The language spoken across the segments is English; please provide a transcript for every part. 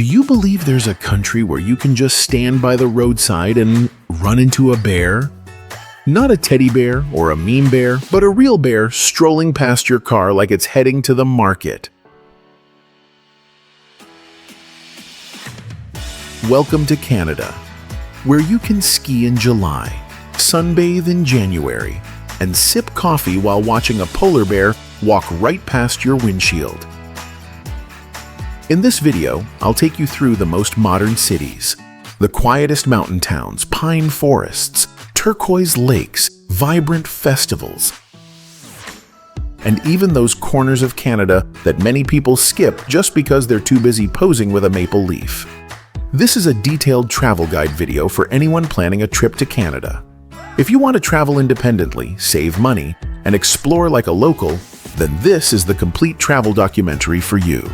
Do you believe there's a country where you can just stand by the roadside and run into a bear? Not a teddy bear or a meme bear, but a real bear strolling past your car like it's heading to the market. Welcome to Canada, where you can ski in July, sunbathe in January, and sip coffee while watching a polar bear walk right past your windshield. In this video, I'll take you through the most modern cities, the quietest mountain towns, pine forests, turquoise lakes, vibrant festivals, and even those corners of Canada that many people skip just because they're too busy posing with a maple leaf. This is a detailed travel guide video for anyone planning a trip to Canada. If you want to travel independently, save money, and explore like a local, then this is the complete travel documentary for you.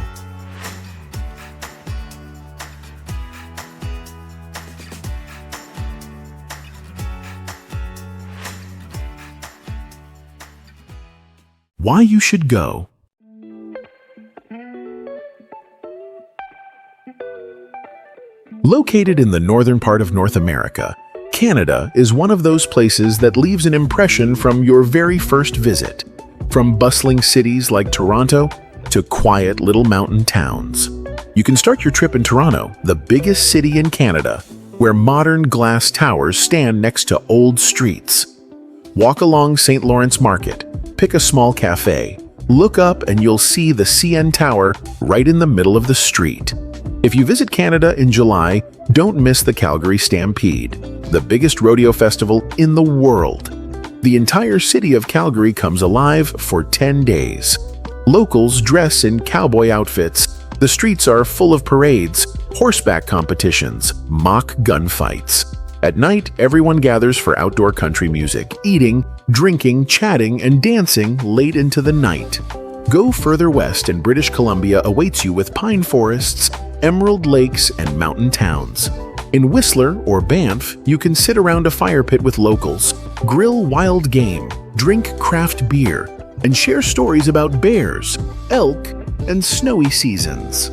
Why you should go. Located in the northern part of North America, Canada is one of those places that leaves an impression from your very first visit. From bustling cities like Toronto to quiet little mountain towns. You can start your trip in Toronto, the biggest city in Canada, where modern glass towers stand next to old streets. Walk along St. Lawrence Market, pick a small cafe, look up and you'll see the CN Tower right in the middle of the street. If you visit Canada in July, don't miss the Calgary Stampede, the biggest rodeo festival in the world. The entire city of Calgary comes alive for 10 days. Locals dress in cowboy outfits. The streets are full of parades, horseback competitions, mock gunfights. At night, everyone gathers for outdoor country music, eating, drinking, chatting, and dancing late into the night. Go further west and British Columbia awaits you with pine forests, emerald lakes, and mountain towns. In Whistler or Banff, you can sit around a fire pit with locals, grill wild game, drink craft beer, and share stories about bears, elk, and snowy seasons.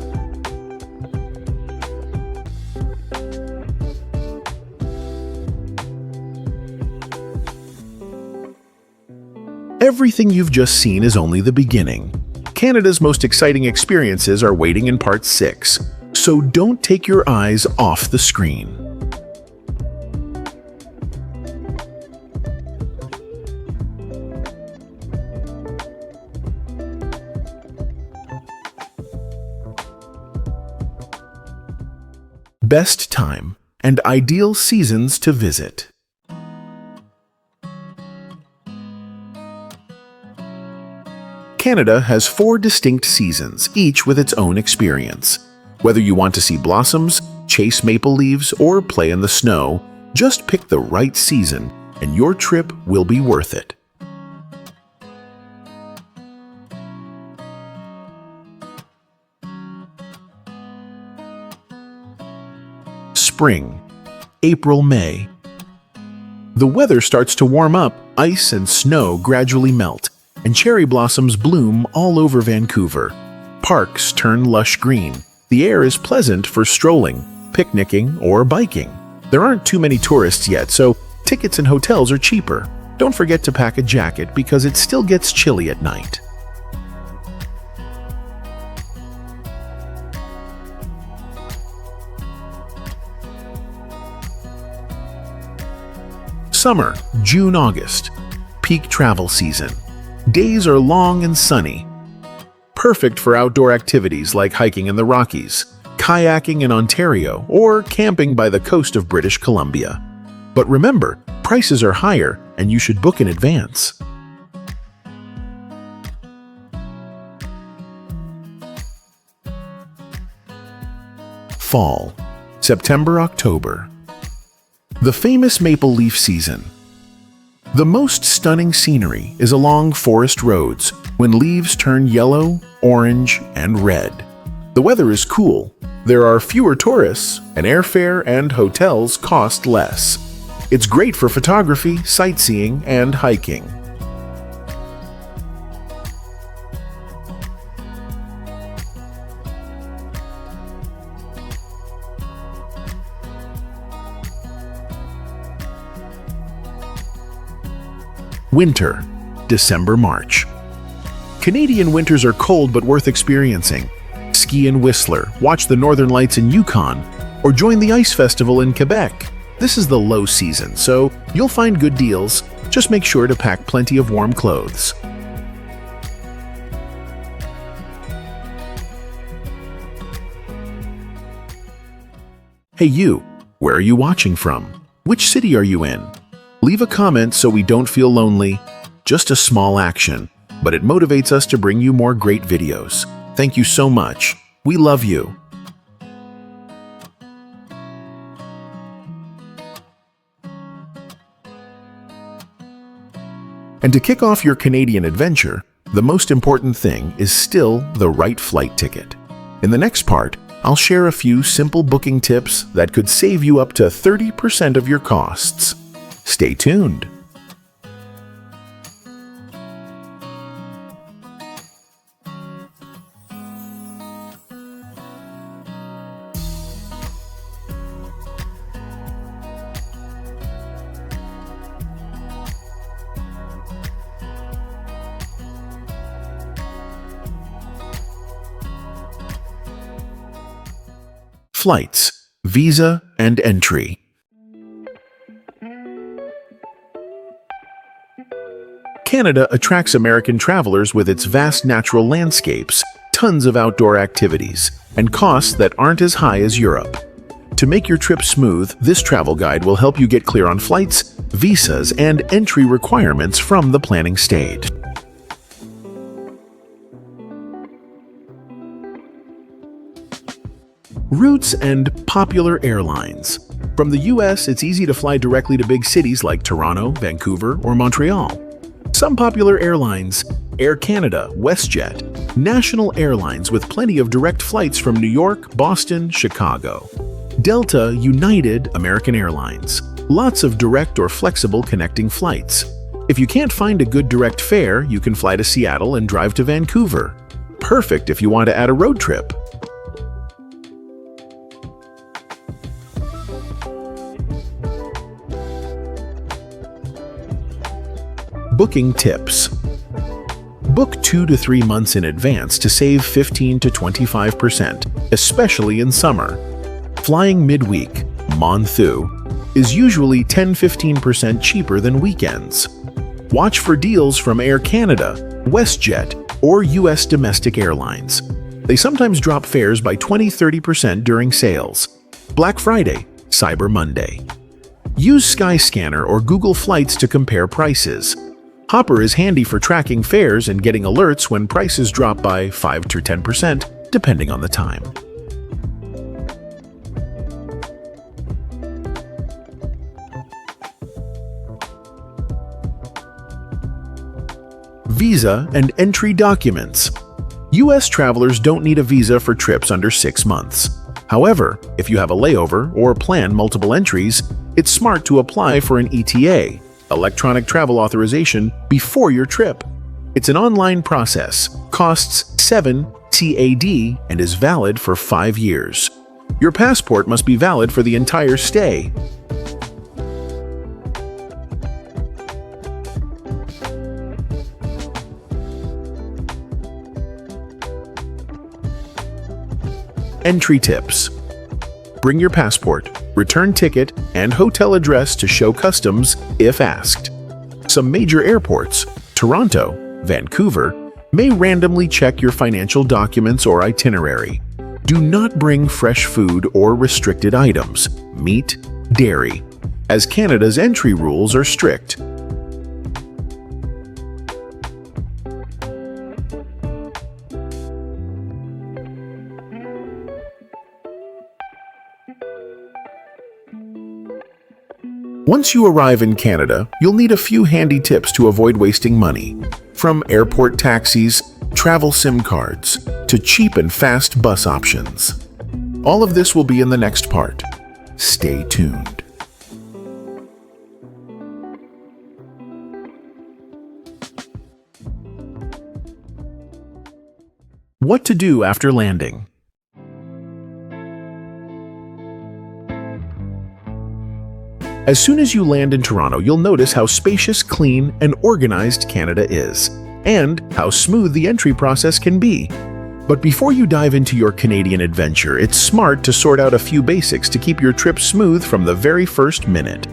Everything you've just seen is only the beginning. Canada's most exciting experiences are waiting in Part 6, so don't take your eyes off the screen. Best time and ideal seasons to visit. Canada has 4 distinct seasons, each with its own experience. Whether you want to see blossoms, chase maple leaves, or play in the snow, just pick the right season and your trip will be worth it. Spring, April, May. The weather starts to warm up, ice and snow gradually melt, and cherry blossoms bloom all over Vancouver. Parks turn lush green. The air is pleasant for strolling, picnicking, or biking. There aren't too many tourists yet, so tickets and hotels are cheaper. Don't forget to pack a jacket because it still gets chilly at night. Summer, June, August. Peak travel season. Days are long and sunny. Perfect for outdoor activities like hiking in the Rockies, kayaking in Ontario, or camping by the coast of British Columbia. But remember, prices are higher and you should book in advance. Fall, September, October. The famous maple leaf season. The most stunning scenery is along forest roads when leaves turn yellow, orange, and red. The weather is cool, there are fewer tourists, and airfare and hotels cost less. It's great for photography, sightseeing, and hiking. Winter, December-March. Canadian winters are cold but worth experiencing. Ski in Whistler, watch the Northern Lights in Yukon, or join the Ice Festival in Quebec. This is the low season, so you'll find good deals. Just make sure to pack plenty of warm clothes. Hey you, where are you watching from? Which city are you in? Leave a comment so we don't feel lonely. Just a small action, but it motivates us to bring you more great videos. Thank you so much. We love you. And to kick off your Canadian adventure, the most important thing is still the right flight ticket. In the next part, I'll share a few simple booking tips that could save you up to 30% of your costs. Stay tuned. Flights, visa, and entry. Canada attracts American travelers with its vast natural landscapes, tons of outdoor activities, and costs that aren't as high as Europe. To make your trip smooth, this travel guide will help you get clear on flights, visas, and entry requirements from the planning stage. Routes and popular airlines. From the US, it's easy to fly directly to big cities like Toronto, Vancouver, or Montreal. Some popular airlines: Air Canada, WestJet, national airlines with plenty of direct flights from New York, Boston, Chicago. Delta, United, American Airlines. Lots of direct or flexible connecting flights. If you can't find a good direct fare, you can fly to Seattle and drive to Vancouver. Perfect if you want to add a road trip. Booking tips. Book 2 to 3 months in advance to save 15 to 25%, especially in summer. Flying midweek, Monthu, is usually 10–15% cheaper than weekends. Watch for deals from Air Canada, WestJet, or US domestic airlines. They sometimes drop fares by 20–30% during sales. Black Friday, Cyber Monday. Use Skyscanner or Google Flights to compare prices. Hopper is handy for tracking fares and getting alerts when prices drop by 5 to 10%, depending on the time. Visa and entry documents. US travelers don't need a visa for trips under 6 months. However, if you have a layover or plan multiple entries, it's smart to apply for an ETA, Electronic Travel Authorization, before your trip. It's an online process, costs 7 CAD, and is valid for 5 years. Your passport must be valid for the entire stay. Entry tips. Bring your passport, return ticket, and hotel address to show customs if asked. Some major airports, Toronto, Vancouver, may randomly check your financial documents or itinerary. Do not bring fresh food or restricted items, meat, dairy, as Canada's entry rules are strict. Once you arrive in Canada, you'll need a few handy tips to avoid wasting money. From airport taxis, travel SIM cards, to cheap and fast bus options. All of this will be in the next part. Stay tuned. What to do after landing. As soon as you land in Toronto, you'll notice how spacious, clean, and organized Canada is, and how smooth the entry process can be. But before you dive into your Canadian adventure, it's smart to sort out a few basics to keep your trip smooth from the very first minute.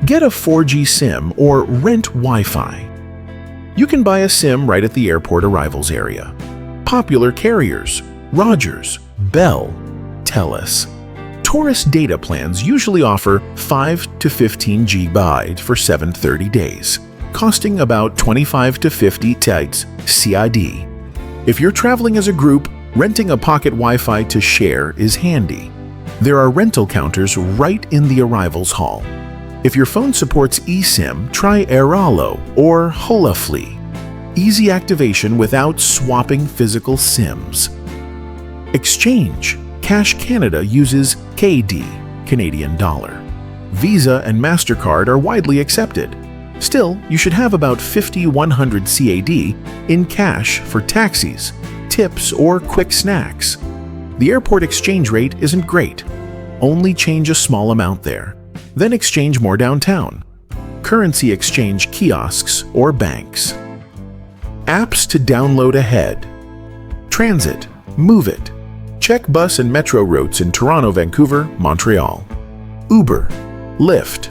Get a 4G SIM or rent Wi-Fi. You can buy a SIM right at the airport arrivals area. Popular carriers: Rogers, Bell, TELUS. Tourist data plans usually offer 5 to 15 GB for 730 days, costing about 25 to 50 tights CID. If you're traveling as a group, renting a pocket Wi-Fi to share is handy. There are rental counters right in the arrivals hall. If your phone supports eSIM, try Airalo or Holafly. Easy activation without swapping physical SIMs. Exchange. Cash Canada uses KD, Canadian dollar. Visa and MasterCard are widely accepted. Still, you should have about 50-100 CAD in cash for taxis, tips, or quick snacks. The airport exchange rate isn't great. Only change a small amount there. Then exchange more downtown. Currency exchange kiosks or banks. Apps to download ahead. Transit, Move It. Check bus and metro routes in Toronto, Vancouver, Montreal. Uber, Lyft.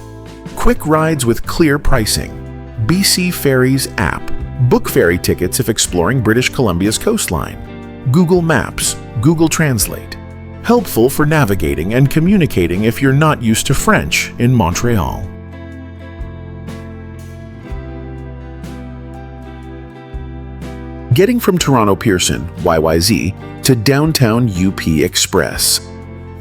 Quick rides with clear pricing. BC Ferries app. Book ferry tickets if exploring British Columbia's coastline. Google Maps, Google Translate. Helpful for navigating and communicating if you're not used to French in Montreal. Getting from Toronto Pearson, YYZ, to downtown UP Express.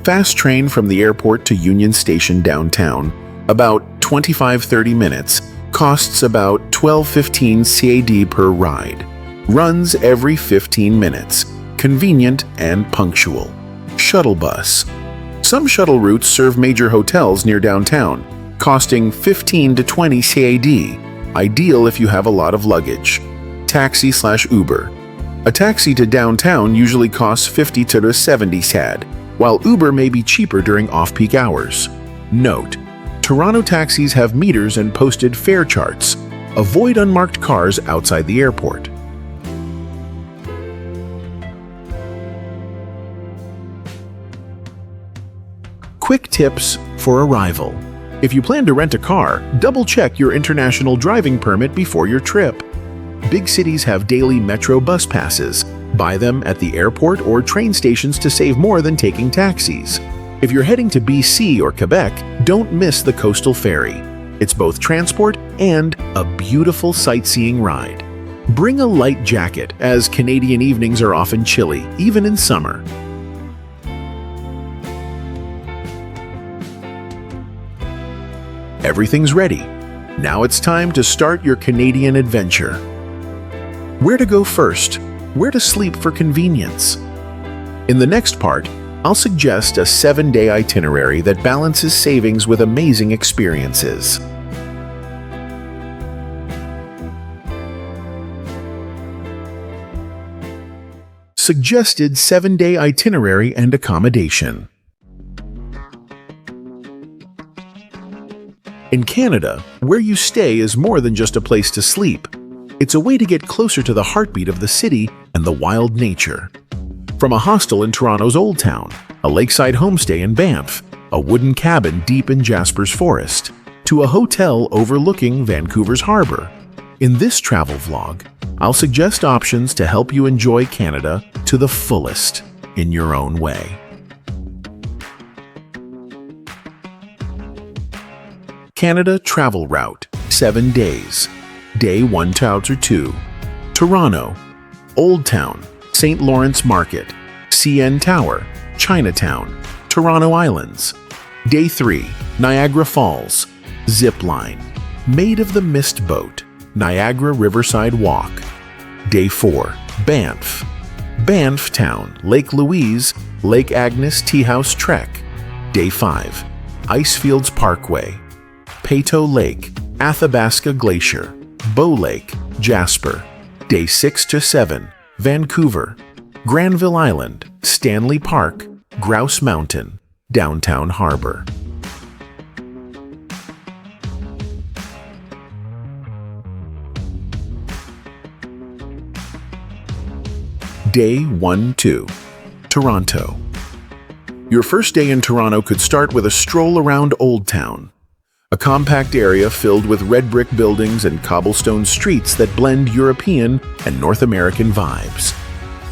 Fast train from the airport to Union Station downtown, about 25-30 minutes, costs about $12.15 CAD per ride. Runs every 15 minutes, convenient and punctual. Shuttle bus. Some shuttle routes serve major hotels near downtown, costing 15 to 20 CAD, ideal if you have a lot of luggage. Taxi/Uber. A taxi to downtown usually costs 50 to 70 CAD, while Uber may be cheaper during off-peak hours. Note: Toronto taxis have meters and posted fare charts. Avoid unmarked cars outside the airport. Quick tips for arrival. If you plan to rent a car, double-check your international driving permit before your trip. Big cities have daily metro bus passes. Buy them at the airport or train stations to save more than taking taxis. If you're heading to BC or Quebec, don't miss the coastal ferry. It's both transport and a beautiful sightseeing ride. Bring a light jacket, as Canadian evenings are often chilly, even in summer. Everything's ready. Now it's time to start your Canadian adventure. Where to go first? Where to sleep for convenience? In the next part, I'll suggest a 7-day itinerary that balances savings with amazing experiences. Suggested 7-day itinerary and accommodation. In Canada, where you stay is more than just a place to sleep. It's a way to get closer to the heartbeat of the city and the wild nature. From a hostel in Toronto's Old Town, a lakeside homestay in Banff, a wooden cabin deep in Jasper's Forest, to a hotel overlooking Vancouver's harbor. In this travel vlog, I'll suggest options to help you enjoy Canada to the fullest in your own way. Canada travel route, 7 days. Day 1 to 2. Toronto, Old Town, St. Lawrence Market, CN Tower, Chinatown, Toronto Islands. Day 3, Niagara Falls, Zip Line, Maid of the Mist Boat, Niagara Riverside Walk. Day 4, Banff, Banff Town, Lake Louise, Lake Agnes Tea House Trek. Day 5, Icefields Parkway, Peyto Lake, Athabasca Glacier, Bow Lake, Jasper. Day 6 to 7, Vancouver, Granville Island, Stanley Park, Grouse Mountain, Downtown Harbor. Day 1-2. Toronto. Your first day in Toronto could start with a stroll around Old Town, a compact area filled with red brick buildings and cobblestone streets that blend European and North American vibes.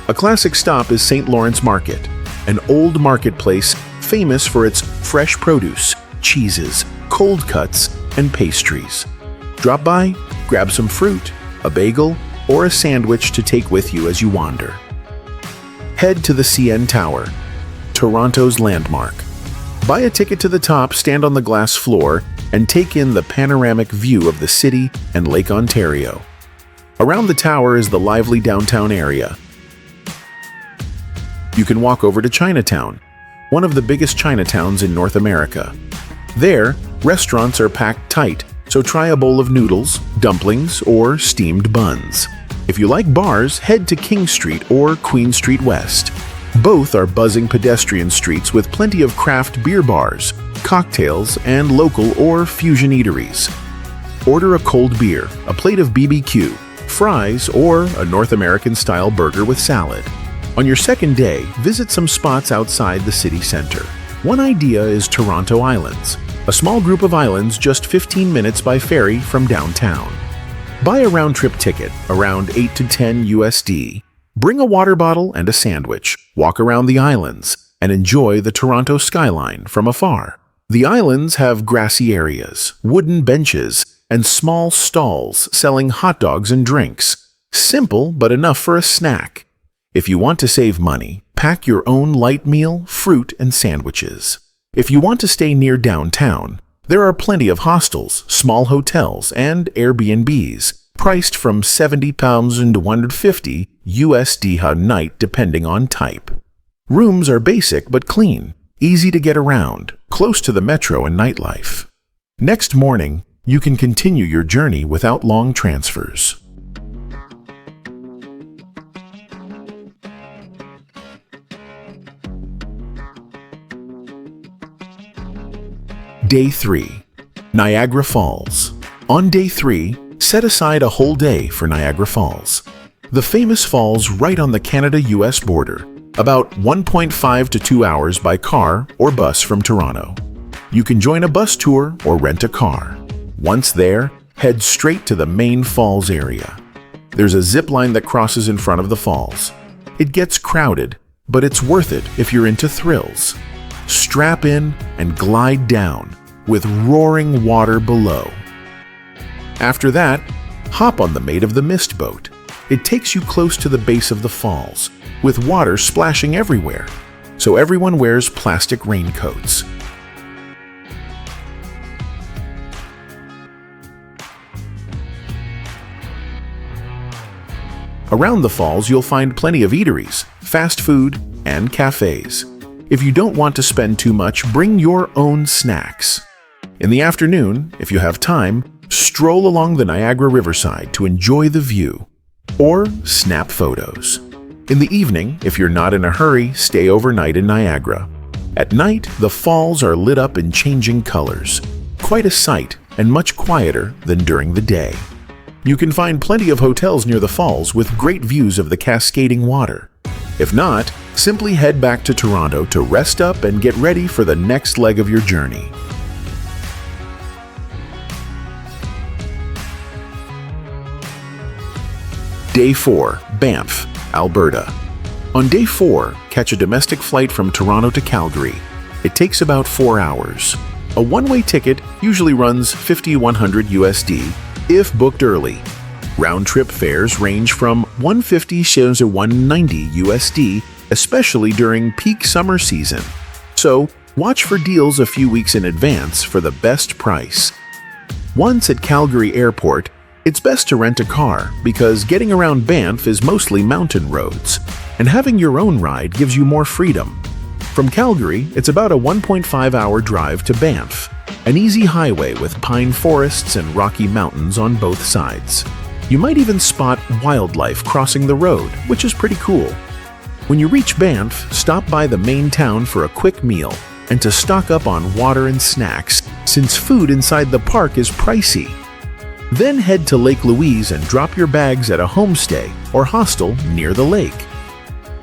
A classic stop is St. Lawrence Market, an old marketplace famous for its fresh produce, cheeses, cold cuts, and pastries. Drop by, grab some fruit, a bagel, or a sandwich to take with you as you wander. Head to the CN Tower, Toronto's landmark. Buy a ticket to the top, stand on the glass floor, and take in the panoramic view of the city and Lake Ontario. Around the tower is the lively downtown area. You can walk over to Chinatown, one of the biggest Chinatowns in North America. There, restaurants are packed tight, so try a bowl of noodles, dumplings, or steamed buns. If you like bars, head to King Street or Queen Street West. Both are buzzing pedestrian streets with plenty of craft beer bars, cocktails, and local or fusion eateries. Order a cold beer, a plate of BBQ, fries, or a North American-style burger with salad. On your second day, visit some spots outside the city center. One idea is Toronto Islands, a small group of islands just 15 minutes by ferry from downtown. Buy a round-trip ticket, around 8 to 10 USD. Bring a water bottle and a sandwich, walk around the islands, and enjoy the Toronto skyline from afar. The islands have grassy areas, wooden benches, and small stalls selling hot dogs and drinks. Simple, but enough for a snack. If you want to save money, pack your own light meal, fruit, and sandwiches. If you want to stay near downtown, there are plenty of hostels, small hotels, and Airbnbs, priced from £70 to $150 USD a night depending on type. Rooms are basic but clean, easy to get around, close to the metro and nightlife. Next morning, you can continue your journey without long transfers. Day 3. Niagara Falls. On Day 3, set aside a whole day for Niagara Falls. The famous falls right on the Canada-US border, about 1.5 to 2 hours by car or bus from Toronto. You can join a bus tour or rent a car. Once there, head straight to the main falls area. There's a zip line that crosses in front of the falls. It gets crowded, but it's worth it if you're into thrills. Strap in and glide down with roaring water below. After that, hop on the Maid of the Mist boat. It takes you close to the base of the falls, with water splashing everywhere, so everyone wears plastic raincoats. Around the falls, you'll find plenty of eateries, fast food, and cafes. If you don't want to spend too much, bring your own snacks. In the afternoon, if you have time, stroll along the Niagara Riverside to enjoy the view, or snap photos. In the evening, if you're not in a hurry, stay overnight in Niagara. At night, the falls are lit up in changing colors. Quite a sight, and much quieter than during the day. You can find plenty of hotels near the falls with great views of the cascading water. If not, simply head back to Toronto to rest up and get ready for the next leg of your journey. Day 4, Banff, Alberta. On Day 4, catch a domestic flight from Toronto to Calgary. It takes about 4 hours. A one-way ticket usually runs $50–100 USD if booked early. Round-trip fares range from $150 to $190 USD, especially during peak summer season. So, watch for deals a few weeks in advance for the best price. Once at Calgary Airport, it's best to rent a car because getting around Banff is mostly mountain roads, and having your own ride gives you more freedom. From Calgary, it's about a 1.5-hour drive to Banff, an easy highway with pine forests and rocky mountains on both sides. You might even spot wildlife crossing the road, which is pretty cool. When you reach Banff, stop by the main town for a quick meal and to stock up on water and snacks, since food inside the park is pricey. Then head to Lake Louise and drop your bags at a homestay or hostel near the lake.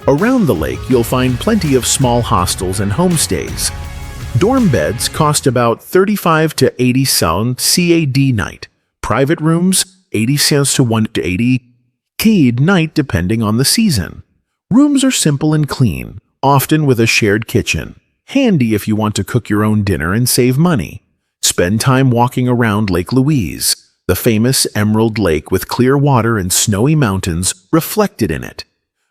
Around the lake, you'll find plenty of small hostels and homestays. Dorm beds cost about 35 to 80 cents CAD night. Private rooms, 80 cents to 180 CAD night depending on the season. Rooms are simple and clean, often with a shared kitchen. Handy if you want to cook your own dinner and save money. Spend time walking around Lake Louise, the famous emerald lake with clear water and snowy mountains reflected in it.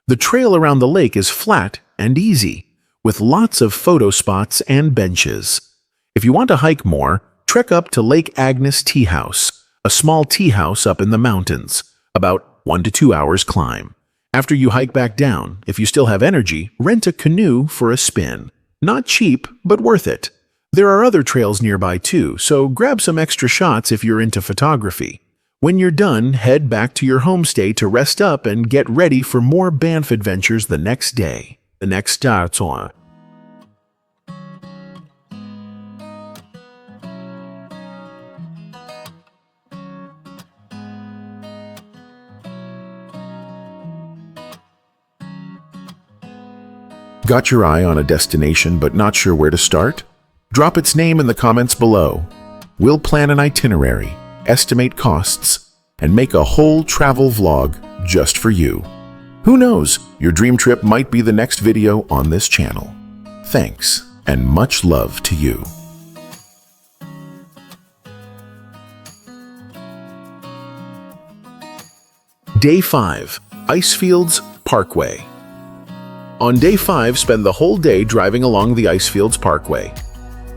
The trail around the lake is flat and easy, with lots of photo spots and benches. If you want to hike more, trek up to Lake Agnes Tea House, a small tea house up in the mountains, about 1 to 2 hours climb. After you hike back down, if you still have energy, rent a canoe for a spin. Not cheap, but worth it. There are other trails nearby too, so grab some extra shots if you're into photography. When you're done, head back to your homestay to rest up and get ready for more Banff adventures the next day. The next starts on. Got your eye on a destination but not sure where to start? Drop its name in the comments below. We'll plan an itinerary, estimate costs, and make a whole travel vlog just for you. Who knows, your dream trip might be the next video on this channel. Thanks, and much love to you. Day 5. Icefields Parkway. On Day 5, spend the whole day driving along the Icefields Parkway,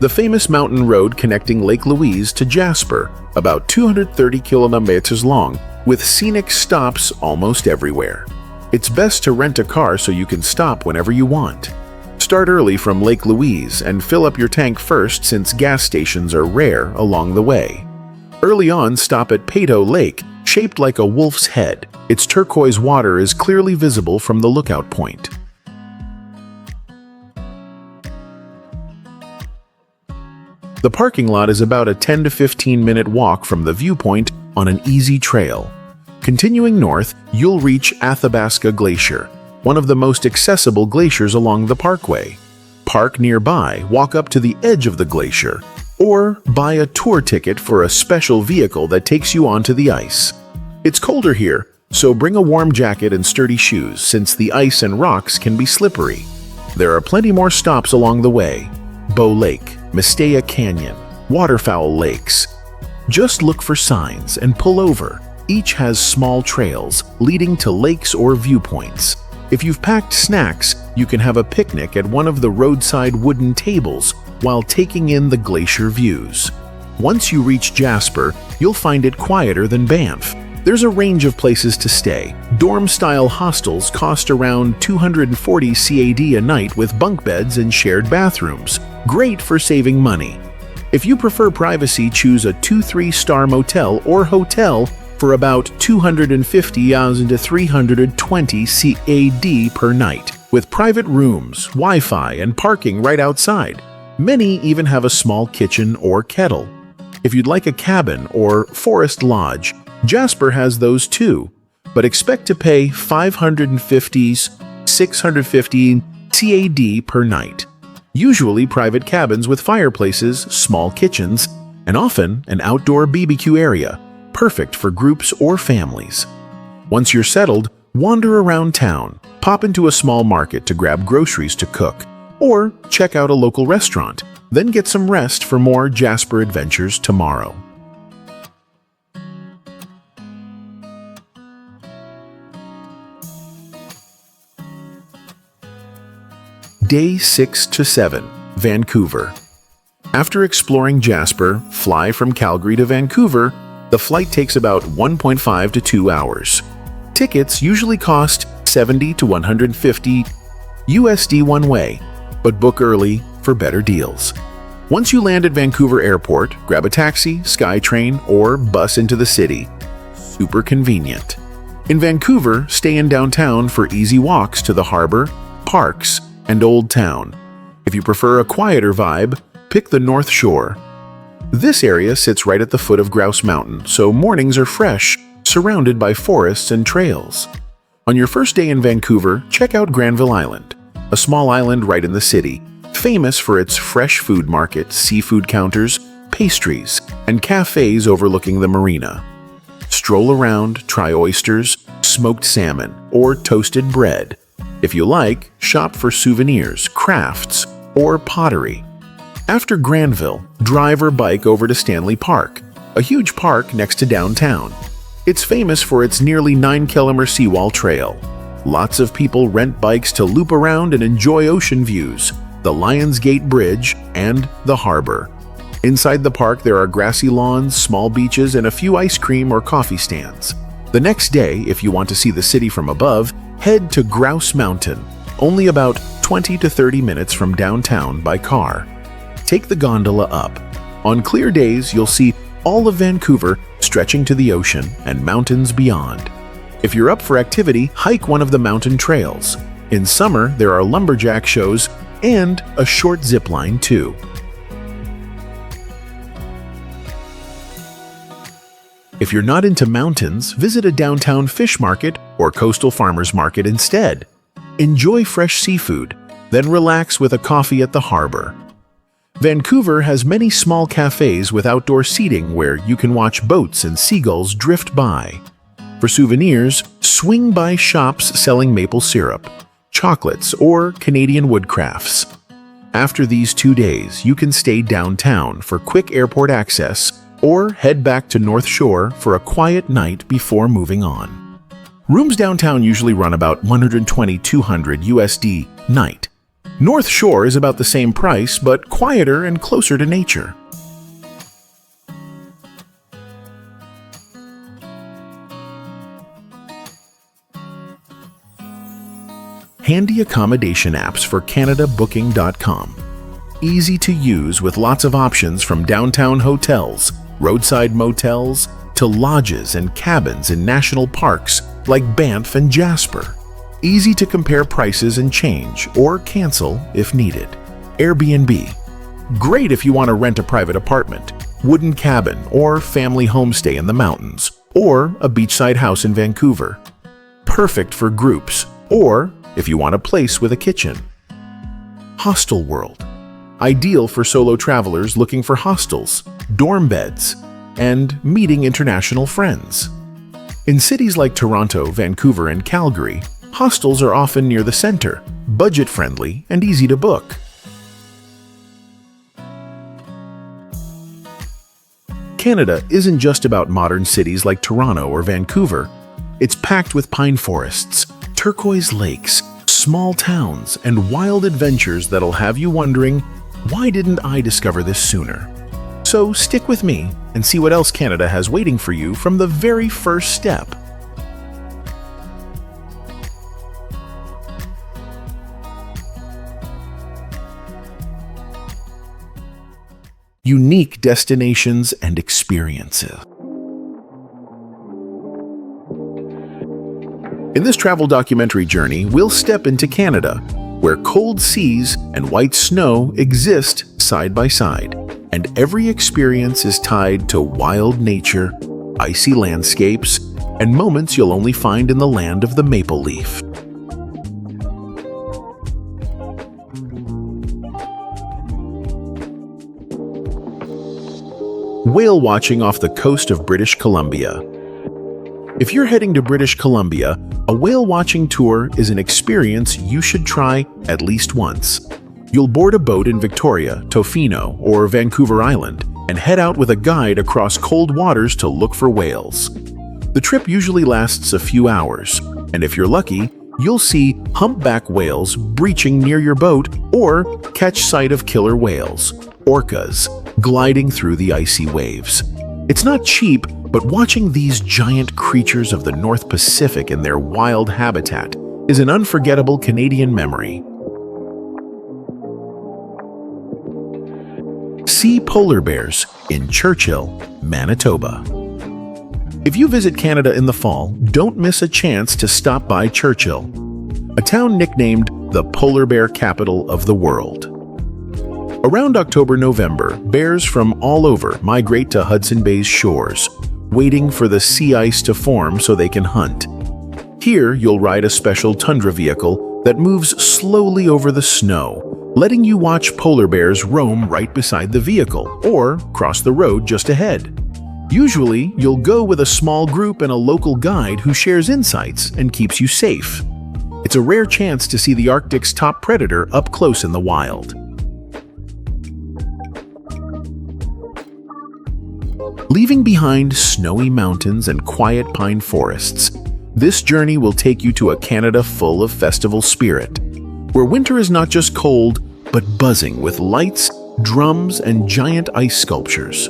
the famous mountain road connecting Lake Louise to Jasper, about 230 kilometers long, with scenic stops almost everywhere. It's best to rent a car so you can stop whenever you want. Start early from Lake Louise and fill up your tank first since gas stations are rare along the way. Early on, stop at Peyto Lake, shaped like a wolf's head. Its turquoise water is clearly visible from the lookout point. The parking lot is about a 10 to 15 minute walk from the viewpoint on an easy trail. Continuing north, you'll reach Athabasca Glacier, one of the most accessible glaciers along the parkway. Park nearby, walk up to the edge of the glacier, or buy a tour ticket for a special vehicle that takes you onto the ice. It's colder here, so bring a warm jacket and sturdy shoes since the ice and rocks can be slippery. There are plenty more stops along the way. Bow Lake, Mistaya Canyon, Waterfowl Lakes. Just look for signs and pull over. Each has small trails leading to lakes or viewpoints. If you've packed snacks, you can have a picnic at one of the roadside wooden tables while taking in the glacier views. Once you reach Jasper, you'll find it quieter than Banff. There's a range of places to stay. Dorm-style hostels cost around 240 CAD a night with bunk beds and shared bathrooms. Great for saving money. If you prefer privacy, choose a 2-3-star motel or hotel for about 250 to 320 CAD per night, with private rooms, Wi-Fi, and parking right outside. Many even have a small kitchen or kettle. If you'd like a cabin or forest lodge, Jasper has those too, but expect to pay 550 650 CAD per night. Usually private cabins with fireplaces, small kitchens, and often an outdoor BBQ area, perfect for groups or families. Once you're settled, wander around town, pop into a small market to grab groceries to cook, or check out a local restaurant, then get some rest for more Jasper adventures tomorrow. Day 6 to 7, Vancouver. After exploring Jasper, fly from Calgary to Vancouver. The flight takes about 1.5 to 2 hours. Tickets usually cost $70 to $150 USD one way, but book early for better deals. Once you land at Vancouver Airport, grab a taxi, SkyTrain, or bus into the city. Super convenient. In Vancouver, stay in downtown for easy walks to the harbor, parks, and Old Town. If you prefer a quieter vibe, pick the North Shore. This area sits right at the foot of Grouse Mountain, so mornings are fresh, surrounded by forests and trails. On your first day in Vancouver, check out Granville Island, a small island right in the city, famous for its fresh food market, seafood counters, pastries, and cafes overlooking the marina. Stroll around, try oysters, smoked salmon, or toasted bread. If you like, shop for souvenirs, crafts, or pottery. After Granville, drive or bike over to Stanley Park, a huge park next to downtown. It's famous for its nearly 9-kilometer seawall trail. Lots of people rent bikes to loop around and enjoy ocean views, the Lions Gate Bridge, and the harbor. Inside the park, there are grassy lawns, small beaches, and a few ice cream or coffee stands. The next day, if you want to see the city from above, head to Grouse Mountain, only about 20 to 30 minutes from downtown by car. Take the gondola up. On clear days, you'll see all of Vancouver stretching to the ocean and mountains beyond. If you're up for activity, hike one of the mountain trails. In summer, there are lumberjack shows and a short zip line too. If you're not into mountains, visit a downtown fish market or coastal farmers market instead. Enjoy fresh seafood, then relax with a coffee at the harbor. Vancouver has many small cafes with outdoor seating where you can watch boats and seagulls drift by. For souvenirs, swing by shops selling maple syrup, chocolates, or Canadian woodcrafts. After these 2 days, you can stay downtown for quick airport access or head back to North Shore for a quiet night before moving on. Rooms downtown usually run about $120–200 USD night. North Shore is about the same price, but quieter and closer to nature. Handy accommodation apps for CanadaBooking.com. Easy to use with lots of options from downtown hotels, roadside motels, to lodges and cabins in national parks like Banff and Jasper. Easy to compare prices and change or cancel if needed. Airbnb. Great if you want to rent a private apartment, wooden cabin, or family homestay in the mountains, or a beachside house in Vancouver. Perfect for groups, or if you want a place with a kitchen. Hostel World. Ideal for solo travelers looking for hostels, dorm beds, and meeting international friends. In cities like Toronto, Vancouver, and Calgary, hostels are often near the center, budget-friendly, and easy to book. Canada isn't just about modern cities like Toronto or Vancouver. It's packed with pine forests, turquoise lakes, small towns, and wild adventures that'll have you wondering, why didn't I discover this sooner? So stick with me and see what else Canada has waiting for you from the very first step. Unique destinations and experiences. In this travel documentary journey, we'll step into Canada, where cold seas and white snow exist side by side, and every experience is tied to wild nature, icy landscapes, and moments you'll only find in the land of the maple leaf. Whale watching off the coast of British Columbia. If you're heading to British Columbia, a whale watching tour is an experience you should try at least once. You'll board a boat in Victoria, Tofino, or Vancouver Island and head out with a guide across cold waters to look for whales. The trip usually lasts a few hours, and if you're lucky, you'll see humpback whales breaching near your boat or catch sight of killer whales, orcas, gliding through the icy waves. It's not cheap, but watching these giant creatures of the North Pacific in their wild habitat is an unforgettable Canadian memory. See polar bears in Churchill, Manitoba. If you visit Canada in the fall, don't miss a chance to stop by Churchill, a town nicknamed the polar bear capital of the world. Around October-November, bears from all over migrate to Hudson Bay's shores, waiting for the sea ice to form so they can hunt. Here, you'll ride a special tundra vehicle that moves slowly over the snow, letting you watch polar bears roam right beside the vehicle or cross the road just ahead. Usually, you'll go with a small group and a local guide who shares insights and keeps you safe. It's a rare chance to see the Arctic's top predator up close in the wild. Leaving behind snowy mountains and quiet pine forests, this journey will take you to a Canada full of festival spirit, where winter is not just cold, but buzzing with lights, drums, and giant ice sculptures.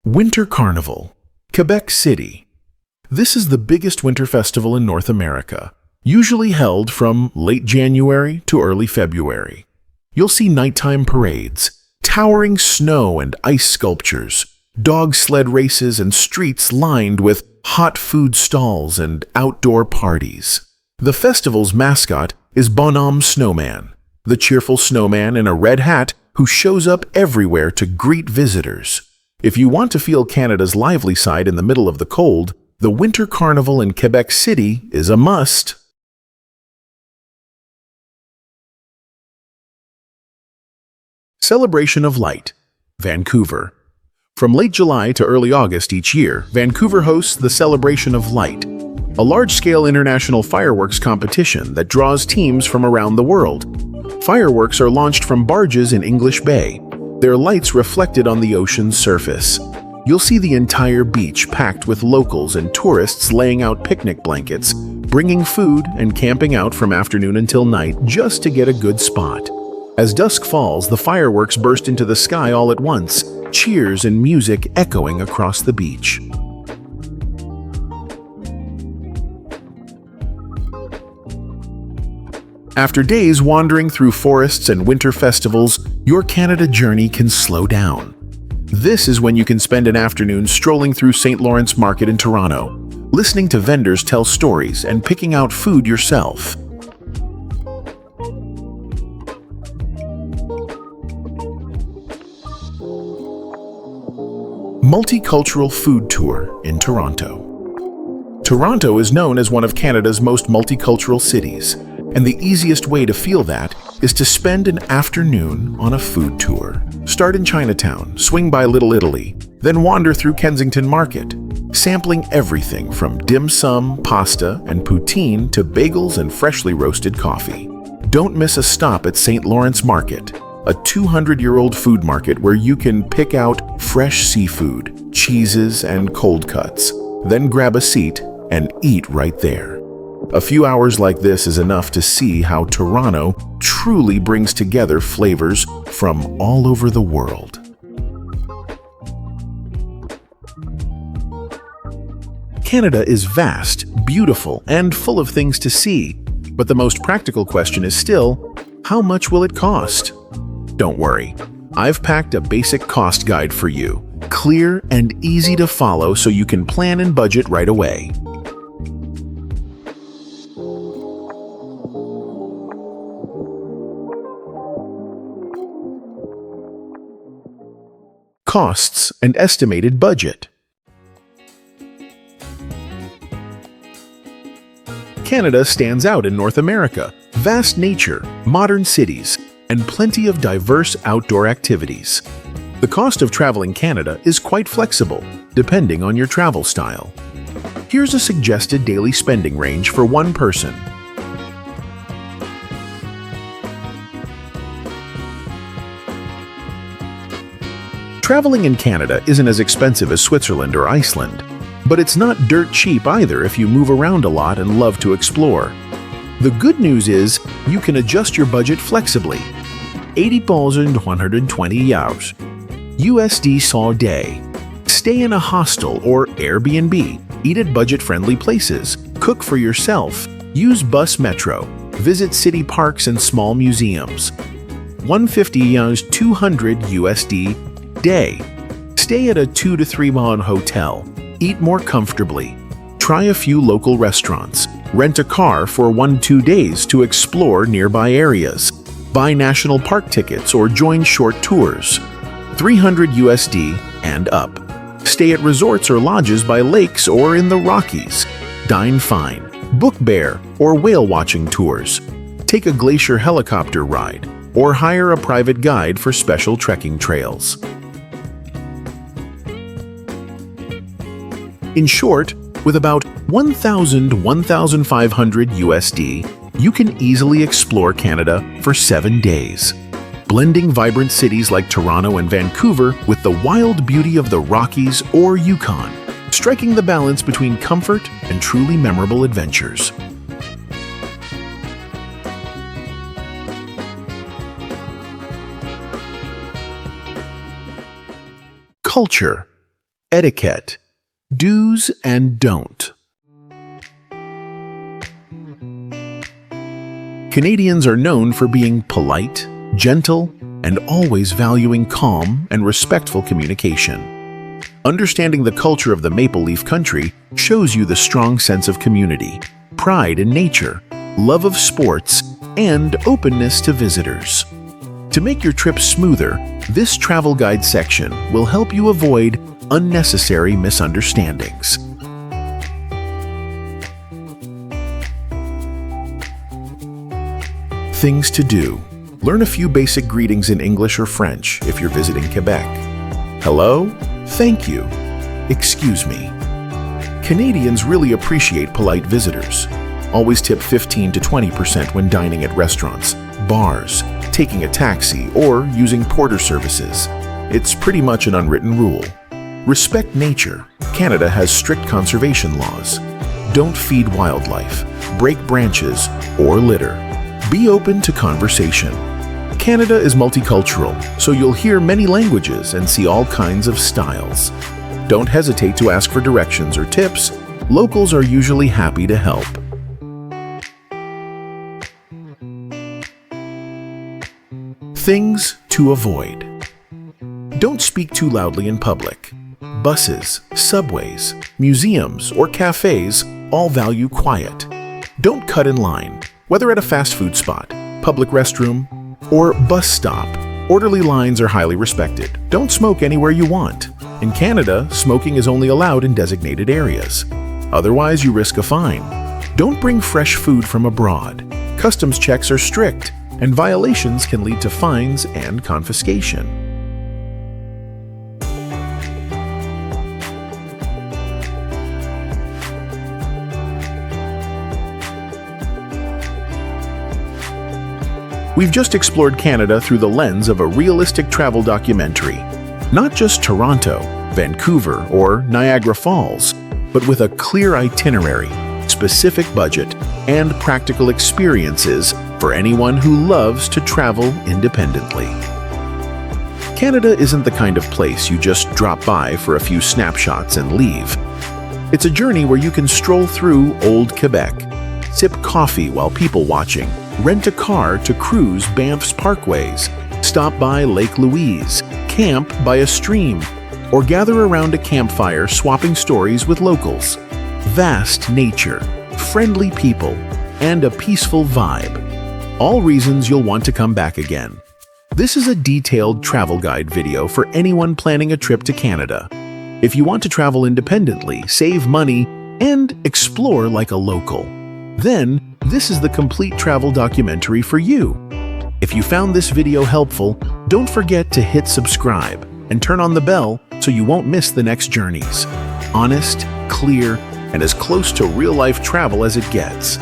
Winter Carnival, Quebec City. This is the biggest winter festival in North America, usually held from late January to early February. You'll see nighttime parades, towering snow and ice sculptures, dog sled races, and streets lined with hot food stalls and outdoor parties. The festival's mascot is Bonhomme Snowman, the cheerful snowman in a red hat who shows up everywhere to greet visitors. If you want to feel Canada's lively side in the middle of the cold, the Winter Carnival in Quebec City is a must. Celebration of Light, Vancouver. From late July to early August each year, Vancouver hosts the Celebration of Light, a large-scale international fireworks competition that draws teams from around the world. Fireworks are launched from barges in English Bay, their lights reflected on the ocean's surface. You'll see the entire beach packed with locals and tourists laying out picnic blankets, bringing food and camping out from afternoon until night just to get a good spot. As dusk falls, the fireworks burst into the sky all at once, cheers and music echoing across the beach. After days wandering through forests and winter festivals, your Canada journey can slow down. This is when you can spend an afternoon strolling through St. Lawrence Market in Toronto, listening to vendors tell stories and picking out food yourself. Multicultural Food Tour in Toronto. Toronto is known as one of Canada's most multicultural cities, and the easiest way to feel that is to spend an afternoon on a food tour. Start in Chinatown, swing by Little Italy, then wander through Kensington Market, sampling everything from dim sum, pasta, and poutine to bagels and freshly roasted coffee. Don't miss a stop at St. Lawrence Market, a 200-year-old food market where you can pick out fresh seafood, cheeses, and cold cuts, then grab a seat and eat right there. A few hours like this is enough to see how Toronto truly brings together flavors from all over the world. Canada is vast, beautiful, and full of things to see, but the most practical question is still, how much will it cost? Don't worry, I've packed a basic cost guide for you, clear and easy to follow so you can plan and budget right away. Costs and estimated budget. Canada stands out in North America. Vast nature, modern cities, and plenty of diverse outdoor activities. The cost of traveling Canada is quite flexible, depending on your travel style. Here's a suggested daily spending range for one person. Traveling in Canada isn't as expensive as Switzerland or Iceland, but it's not dirt cheap either if you move around a lot and love to explore. The good news is you can adjust your budget flexibly. $80,120 USD a day. Stay in a hostel or Airbnb, eat at budget-friendly places, cook for yourself, use bus metro, visit city parks and small museums. $150 200 USD day. Stay at a 2 to 3 won hotel. Eat more comfortably. Try a few local restaurants. Rent a car for 1-2 days to explore nearby areas. Buy national park tickets or join short tours. $300 USD and up. Stay at resorts or lodges by lakes or in the Rockies. Dine fine. Book bear or whale watching tours. Take a glacier helicopter ride or hire a private guide for special trekking trails. In short, with about $1,500 USD, you can easily explore Canada for 7 days. Blending vibrant cities like Toronto and Vancouver with the wild beauty of the Rockies or Yukon, striking the balance between comfort and truly memorable adventures. Culture, etiquette, do's and don't. Canadians are known for being polite, gentle, and always valuing calm and respectful communication. Understanding the culture of the Maple Leaf Country shows you the strong sense of community, pride in nature, love of sports, and openness to visitors. To make your trip smoother, this travel guide section will help you avoid unnecessary misunderstandings. Things to do. Learn a few basic greetings in English or French if you're visiting Quebec. Hello, thank you, excuse me. Canadians really appreciate polite visitors. Always tip 15 to 20% when dining at restaurants, bars, taking a taxi, or using porter services. It's pretty much an unwritten rule. Respect nature. Canada has strict conservation laws. Don't feed wildlife, break branches, or litter. Be open to conversation. Canada is multicultural, so you'll hear many languages and see all kinds of styles. Don't hesitate to ask for directions or tips. Locals are usually happy to help. Things to avoid. Don't speak too loudly in public. Buses, subways, museums, or cafes all value quiet. Don't cut in line, whether at a fast food spot, public restroom, or bus stop. Orderly lines are highly respected. Don't smoke anywhere you want. In Canada, smoking is only allowed in designated areas. Otherwise, you risk a fine. Don't bring fresh food from abroad. Customs checks are strict, and violations can lead to fines and confiscation. We've just explored Canada through the lens of a realistic travel documentary. Not just Toronto, Vancouver, or Niagara Falls, but with a clear itinerary, specific budget, and practical experiences for anyone who loves to travel independently. Canada isn't the kind of place you just drop by for a few snapshots and leave. It's a journey where you can stroll through Old Quebec, sip coffee while people watching, rent a car to cruise Banff's Parkways, stop by Lake Louise, camp by a stream, or gather around a campfire swapping stories with locals. Vast nature, friendly people, and a peaceful vibe. All reasons you'll want to come back again. This is a detailed travel guide video for anyone planning a trip to Canada. If you want to travel independently, save money, and explore like a local, then this is the complete travel documentary for you. If you found this video helpful, don't forget to hit subscribe and turn on the bell so you won't miss the next journeys. Honest, clear, and as close to real-life travel as it gets.